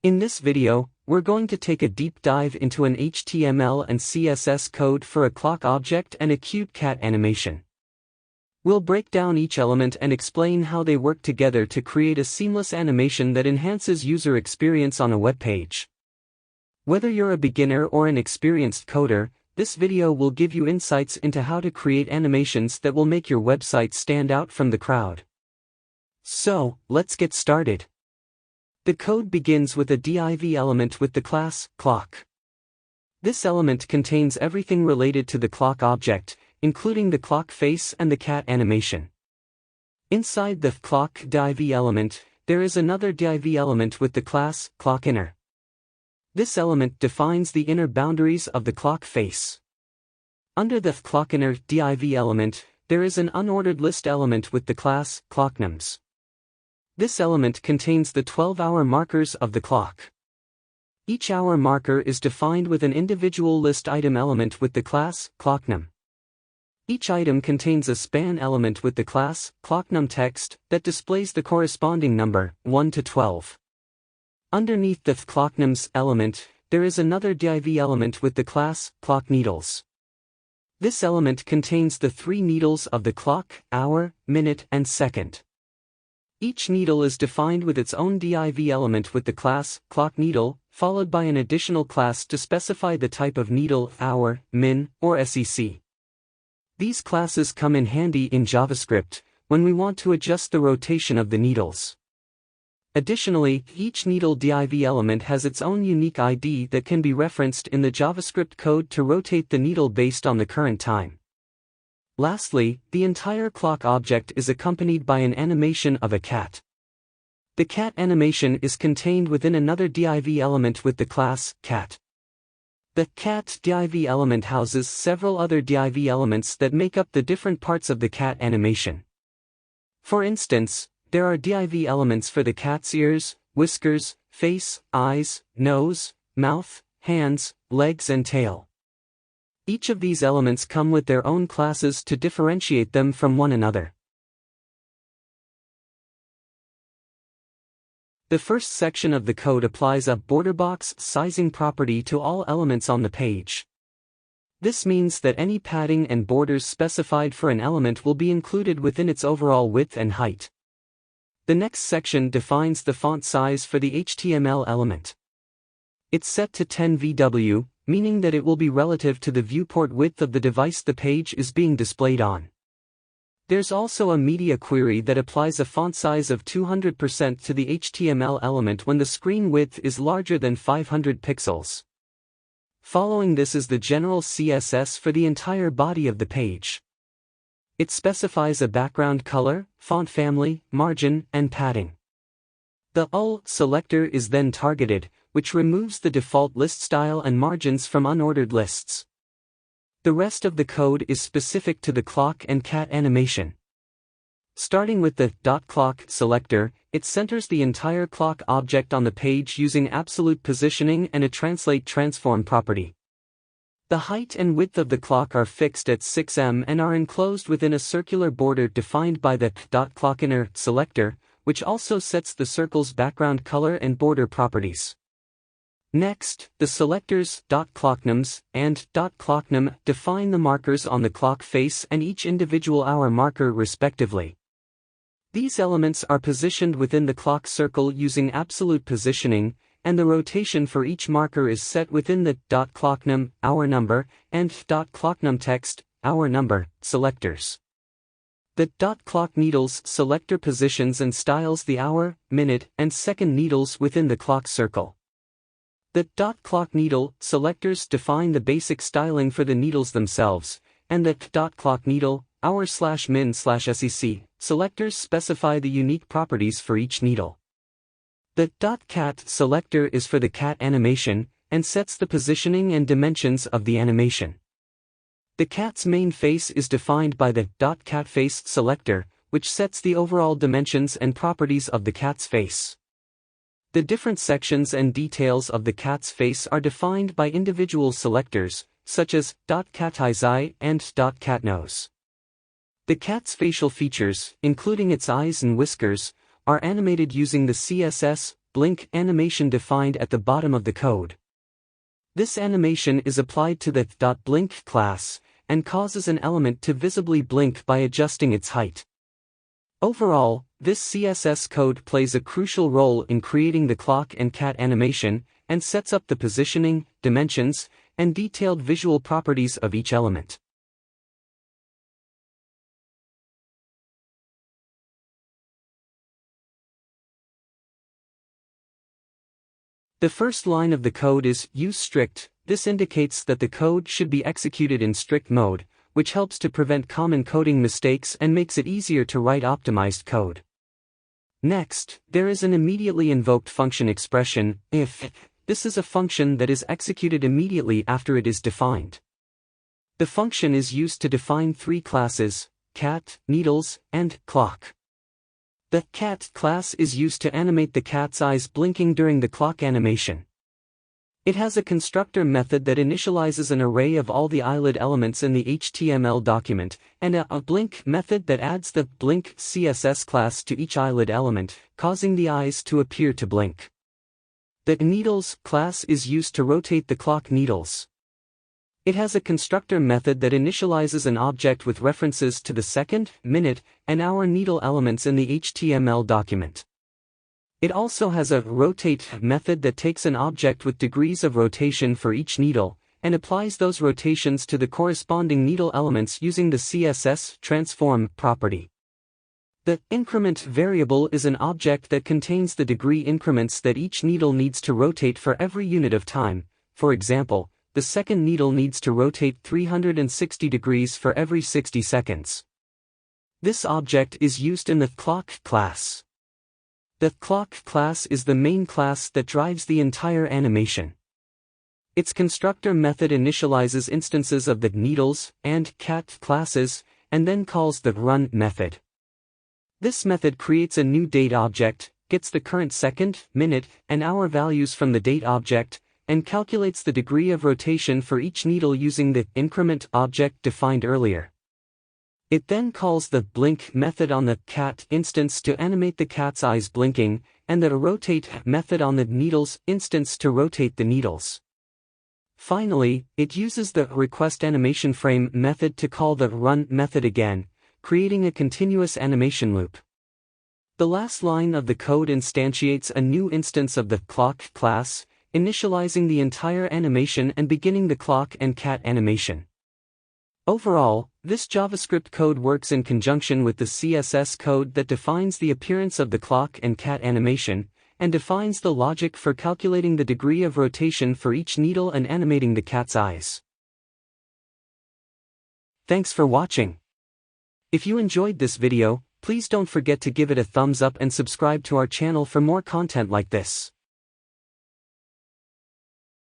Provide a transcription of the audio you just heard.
In this video, we're going to take a deep dive into an HTML and CSS code for a clock object and a cute cat animation. We'll break down each element and explain how they work together to create a seamless animation that enhances user experience on a web page. Whether you're a beginner or an experienced coder, this video will give you insights into how to create animations that will make your website stand out from the crowd. So, let's get started. The code begins with a div element with the class clock. This element contains everything related to the clock object, including the clock face and the cat animation. Inside the clock div element, there is another div element with the class clockInner. This element defines the inner boundaries of the clock face. Under the clockInner div element, there is an unordered list element with the class clockNums. This element contains the 12-hour markers of the clock. Each hour marker is defined with an individual list item element with the class clockNum. Each item contains a span element with the class clockNumText that displays the corresponding number, 1 to 12. Underneath the clockNums element, there is another div element with the class clockNeedles. This element contains the 3 needles of the clock, hour, minute, and second. Each needle is defined with its own div element with the class clockNeedle, followed by an additional class to specify the type of needle, hour, min, or sec. These classes come in handy in JavaScript when we want to adjust the rotation of the needles. Additionally, each needle div element has its own unique ID that can be referenced in the JavaScript code to rotate the needle based on the current time. Lastly, the entire clock object is accompanied by an animation of a cat. The cat animation is contained within another div element with the class cat. The cat div element houses several other div elements that make up the different parts of the cat animation. For instance, there are div elements for the cat's ears, whiskers, face, eyes, nose, mouth, hands, legs and tail. Each of these elements come with their own classes to differentiate them from one another. The first section of the code applies a borderbox sizing property to all elements on the page. This means that any padding and borders specified for an element will be included within its overall width and height. The next section defines the font size for the HTML element. It's set to 10 VW, meaning that it will be relative to the viewport width of the device the page is being displayed on. There's also a media query that applies a font size of 200% to the HTML element when the screen width is larger than 500 pixels. Following this is the general CSS for the entire body of the page. It specifies a background color, font family, margin, and padding. The UL selector is then targeted, which removes the default list style and margins from unordered lists. The rest of the code is specific to the clock and cat animation. Starting with the .clock selector, it centers the entire clock object on the page using absolute positioning and a translate transform property. The height and width of the clock are fixed at 6 and are enclosed within a circular border defined by the .clockInner selector, which also sets the circle's background color and border properties. Next, the selectors .clockNums and .clockNum define the markers on the clock face and each individual hour marker respectively. These elements are positioned within the clock circle using absolute positioning, and the rotation for each marker is set within the .clockNum hour number and .clockNumText hour number selectors. The .clockNeedles selector positions and styles the hour, minute, and second needles within the clock circle. The .clockNeedle selectors define the basic styling for the needles themselves, and the .clockNeedle hour/min/sec selectors specify the unique properties for each needle. The .cat selector is for the cat animation, and sets the positioning and dimensions of the animation. The cat's main face is defined by the .catFace selector, which sets the overall dimensions and properties of the cat's face. The different sections and details of the cat's face are defined by individual selectors, such as .catEye and .catNose. The cat's facial features, including its eyes and whiskers, are animated using the CSS blink animation defined at the bottom of the code. This animation is applied to the .blink class, and causes an element to visibly blink by adjusting its height. Overall, this CSS code plays a crucial role in creating the clock and cat animation, and sets up the positioning, dimensions, and detailed visual properties of each element. The first line of the code is use strict. This indicates that the code should be executed in strict mode, which helps to prevent common coding mistakes and makes it easier to write optimized code. Next, there is an immediately invoked function expression, if. This is a function that is executed immediately after it is defined. The function is used to define three classes: cat, needles, and clock. The cat class is used to animate the cat's eyes blinking during the clock animation. It has a constructor method that initializes an array of all the eyelid elements in the HTML document, and a blink method that adds the blink CSS class to each eyelid element, causing the eyes to appear to blink. The needles class is used to rotate the clock needles. It has a constructor method that initializes an object with references to the second, minute, and hour needle elements in the HTML document. It also has a rotate method that takes an object with degrees of rotation for each needle, and applies those rotations to the corresponding needle elements using the CSS transform property. The increment variable is an object that contains the degree increments that each needle needs to rotate for every unit of time. For example, the second needle needs to rotate 360 degrees for every 60 seconds. This object is used in the clock class. The clock class is the main class that drives the entire animation. Its constructor method initializes instances of the needles and cat classes, and then calls the run method. This method creates a new date object, gets the current second, minute, and hour values from the date object, and calculates the degree of rotation for each needle using the increment object defined earlier. It then calls the blink method on the cat instance to animate the cat's eyes blinking, and the rotate method on the needles instance to rotate the needles. Finally, it uses the request animation frame method to call the run method again, creating a continuous animation loop. The last line of the code instantiates a new instance of the clock class, initializing the entire animation and beginning the clock and cat animation. Overall, this JavaScript code works in conjunction with the CSS code that defines the appearance of the clock and cat animation, and defines the logic for calculating the degree of rotation for each needle and animating the cat's eyes. Thanks for watching. If you enjoyed this video, please don't forget to give it a thumbs up and subscribe to our channel for more content like this.